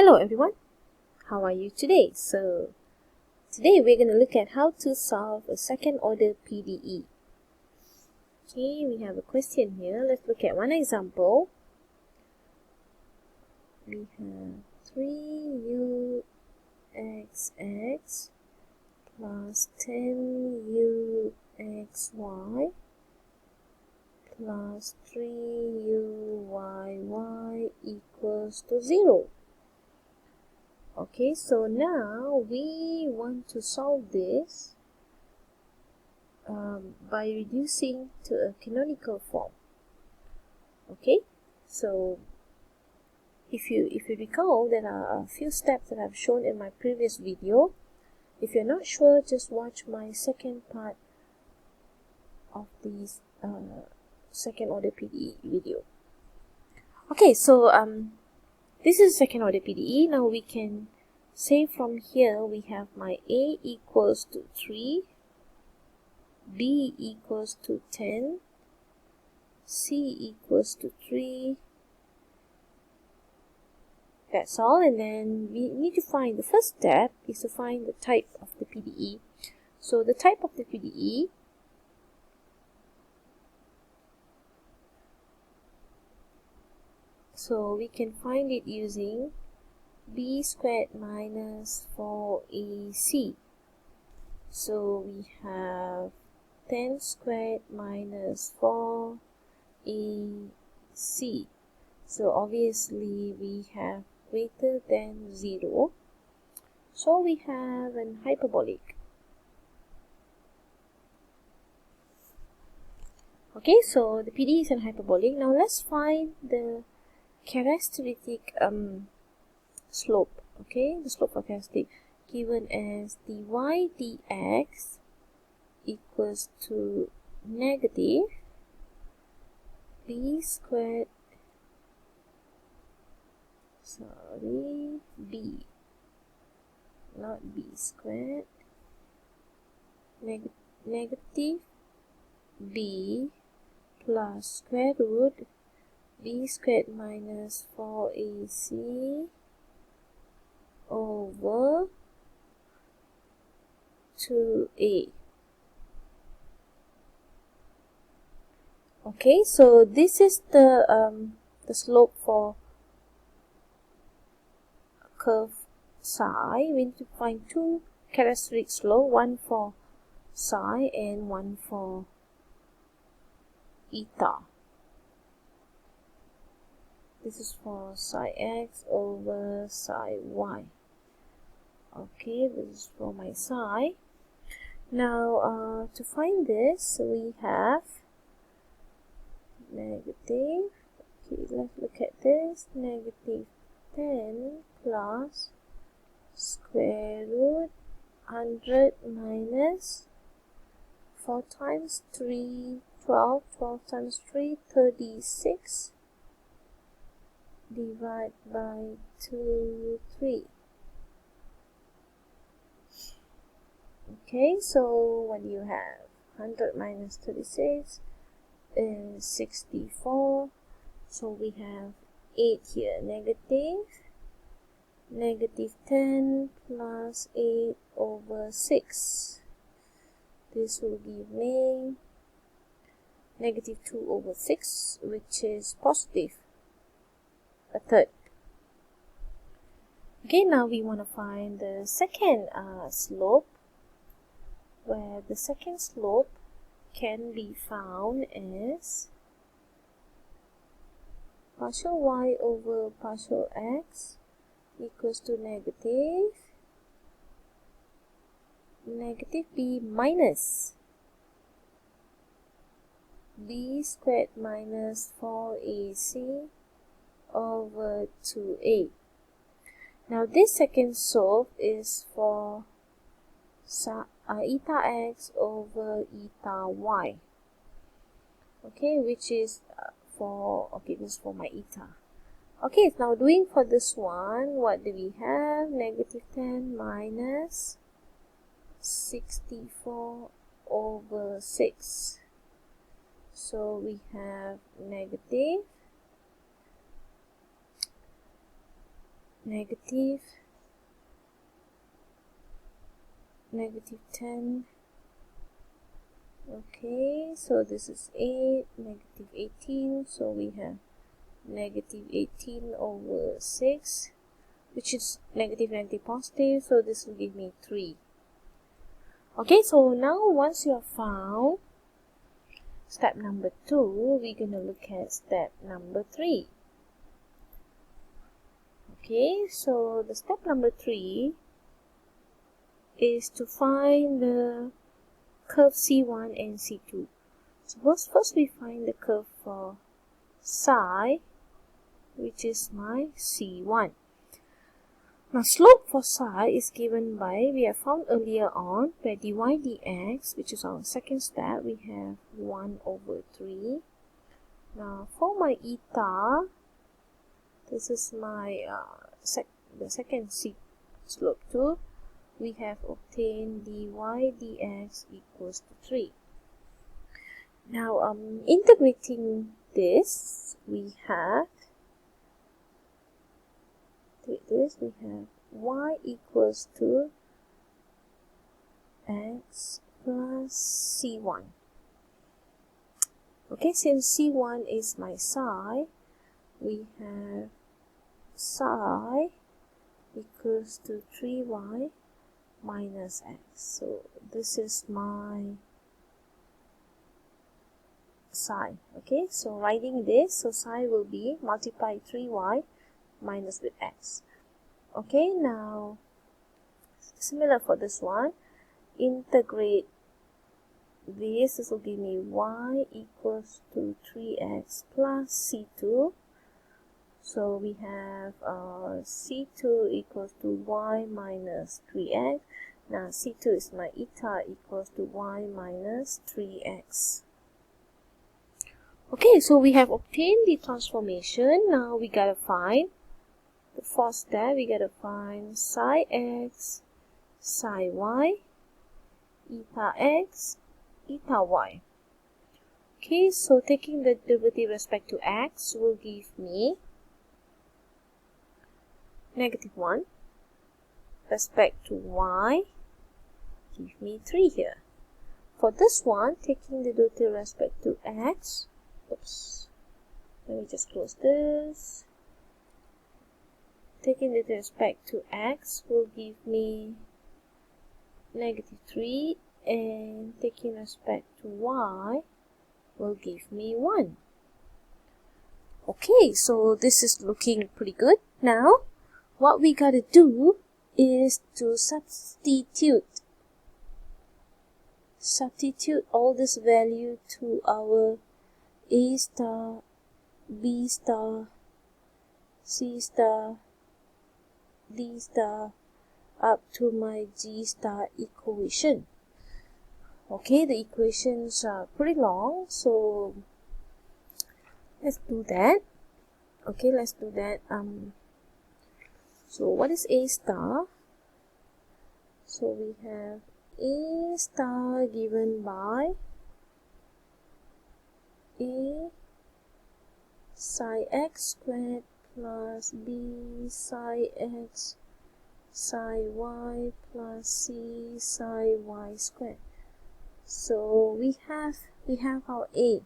Hello everyone, how are you today? So today we're going to look at how to solve a second order PDE. Okay, we have a question here. Let's look at one example. We have 3uxx plus 10uxy plus 3uyy equals to 0. Okay, so now we want to solve this by reducing to a canonical form. Okay, so if you recall, there are a few steps that I've shown in my previous video. If you're not sure, just watch my second part of this second order PDE video. Okay, so this is second order PDE. Now we can say from here we have my A equals to 3, B equals to 10, C equals to 3. That's all, and then we need to find, the first step is to find the type of the PDE. So the type of the PDE so we can find it using b squared minus 4ac. So we have 10 squared minus 4ac. So obviously we have greater than 0. So we have an hyperbolic. Okay, so the PDE is an hyperbolic. Now let's find the characteristic slope. Okay, the slope of characteristic given as dy dx equals to negative b squared, b, not b squared, negative b plus square root b squared minus 4ac over 2a. Okay, so this is the slope for curve psi. We need to find two characteristic slope, one for psi and one for eta. This is for psi x over psi y. Okay, this is for my psi. Now, to find this, we have negative. Okay, let's look at this. Negative 10 plus square root 100 minus 4 times 3, 12. 12 times 3, 36. Divide by 2, 3. Okay, so what do you have? 100 minus 36 is 64. So we have 8 here. Negative 10 plus 8 over 6. This will give me negative 2 over 6, which is positive a third. Okay, now we want to find the second slope, where the second slope can be found as partial y over partial x equals to negative b minus b squared minus 4ac over 2a. Now this second slope is for eta x over eta y. Okay, which is this is for my eta. Okay, now doing for this one, what do we have? Negative 10 minus 64 over 6. So we negative 10. Okay, so this is 8, negative 18, so we have negative 18 over 6, which is negative positive, so this will give me 3. Okay, so now once you have found step number 2, we're going to look at step number 3. Okay, so the step number 3 is to find the curve C1 and C2. So first we find the curve for psi, which is my C1. Now slope for psi is given by, we have found earlier on, where dy dx, which is our second step, we have 1 over 3. Now for my eta, this is my the second slope too, we have obtained dy dx equals to 3. Now integrating this, we have y equals to x plus c1. Okay, since c1 is my psi, we have psi equals to 3y minus x. So this is my psi. Okay, so writing this, so psi will be multiply 3y minus with x. Okay, now similar for this one, integrate this will give me y equals to 3x plus c2. So we have c2 equals to y minus 3x. Now c2 is my eta equals to y minus 3x. Okay, so we have obtained the transformation. Now we gotta find the fourth step. We gotta find psi x, psi y, eta x, eta y. Okay, so taking the derivative respect to x will give me negative 1. Respect to y, give me 3 here. For this one, taking the derivative respect to x, oops, let me just close this. Taking the respect to x will give me negative 3, and taking respect to y will give me 1. Okay, so this is looking pretty good. Now, what we gotta do is to substitute all this value to our A star, B star, C star, D star, up to my G star equation. Okay, the equations are pretty long, so let's do that. Okay, let's do that. So what is A star? So we have A star given by A psi x squared plus B psi x psi y plus C psi y squared. So we have our A.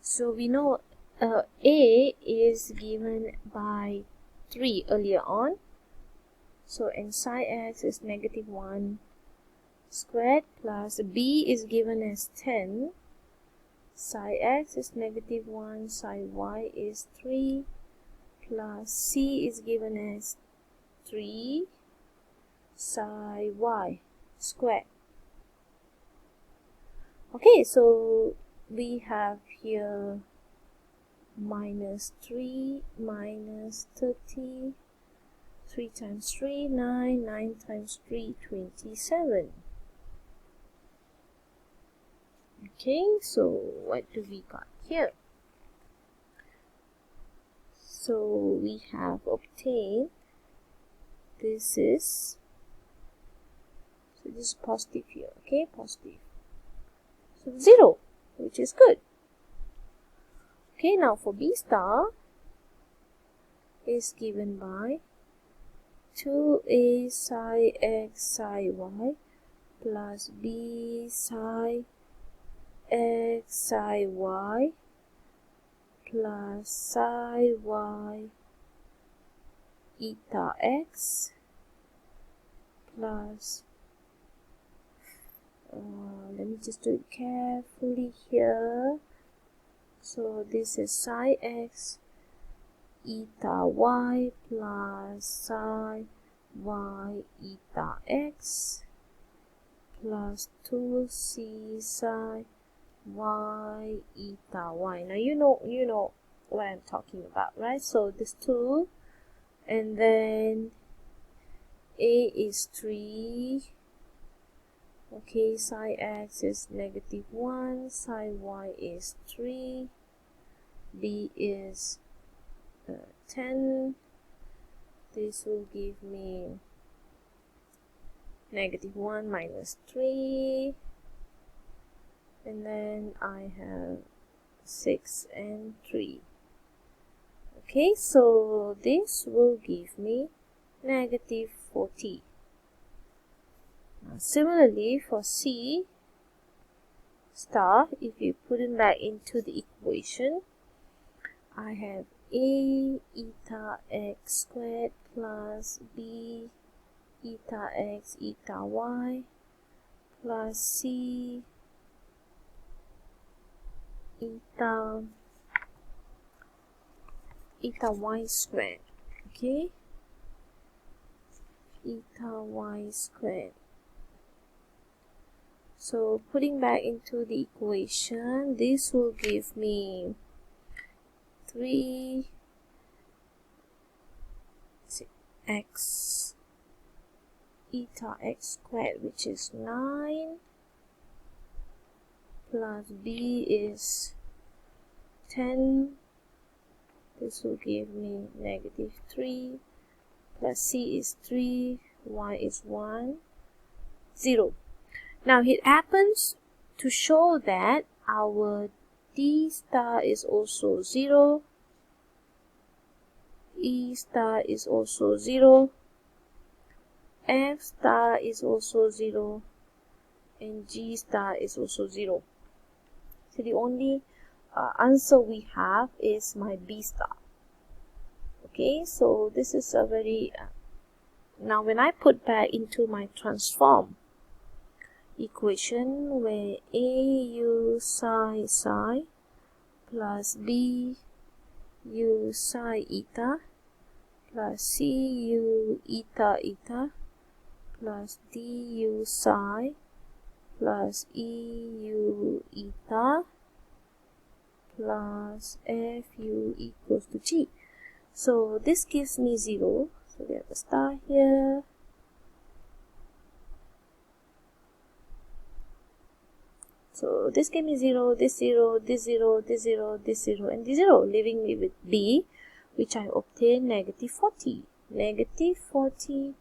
So we know A is given by 3 earlier on. So and psi x is negative 1 squared plus B is given as 10. Psi x is negative 1, psi y is 3, plus C is given as 3 psi y squared. Okay, so we have here minus 3 minus 30, 3 times 3, 9, 9 times 3, 27. Okay, so what do we got here? So we have obtained, this is positive here, okay, positive. So 0, which is good. Okay, now for B star is given by 2a psi x psi y plus b psi x psi y plus psi y eta x plus let me just do it carefully here. So this is psi x eta y plus psi y eta x plus 2c psi y eta y. Now you know what I'm talking about, right? So this 2, and then a is 3. Okay, psi x is -1, psi y is 3, b is 10. This will give me -1 minus 3, and then I have 6 and 3. Okay, so this will give me -40. Now, similarly for C star, if you put it back into the equation, I have a eta x squared plus b eta x eta y plus c eta y squared. Okay, eta y squared. So putting back into the equation, this will give me 3x eta x squared, which is 9, plus b is 10. This will give me -3, plus c is 3, y is 1, 0. Now it happens to show that our d star is also 0, e star is also 0, f star is also 0, and g star is also 0. So the only answer we have is my b star. Okay, so this is a very now when I put back into my transform equation, where a u psi psi plus b u psi eta plus c u eta eta plus d u psi plus e u eta plus f u equals to g. So this gives me 0. So we have a star here. So this gave me 0, this 0, this 0, this 0, this 0, and this 0, leaving me with b, which I obtained -40. -40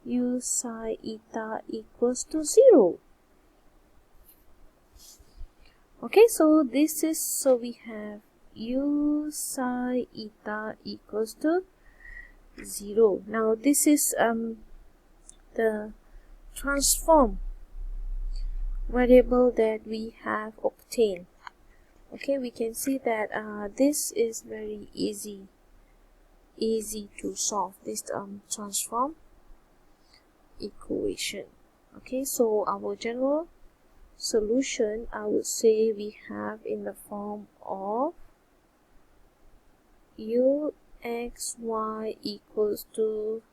u psi eta equals to 0. Okay, so this is, so we have u psi eta equals to 0. Now this is the transform variable that we have obtained. Okay, we can see that this is very easy to solve this transform equation. Okay, so our general solution, I would say we have in the form of u x y equals to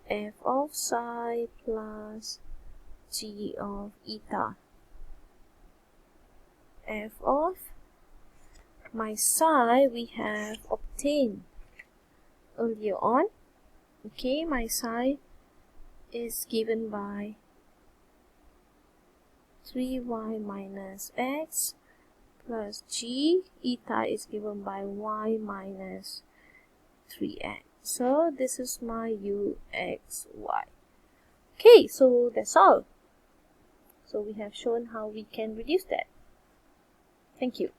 f of psi plus g of eta. F of my psi we have obtained earlier on. Okay, my psi is given by 3y minus x plus g. Eta is given by y minus 3x. So this is my uxy. Okay, so that's all. So we have shown how we can reduce that. Thank you.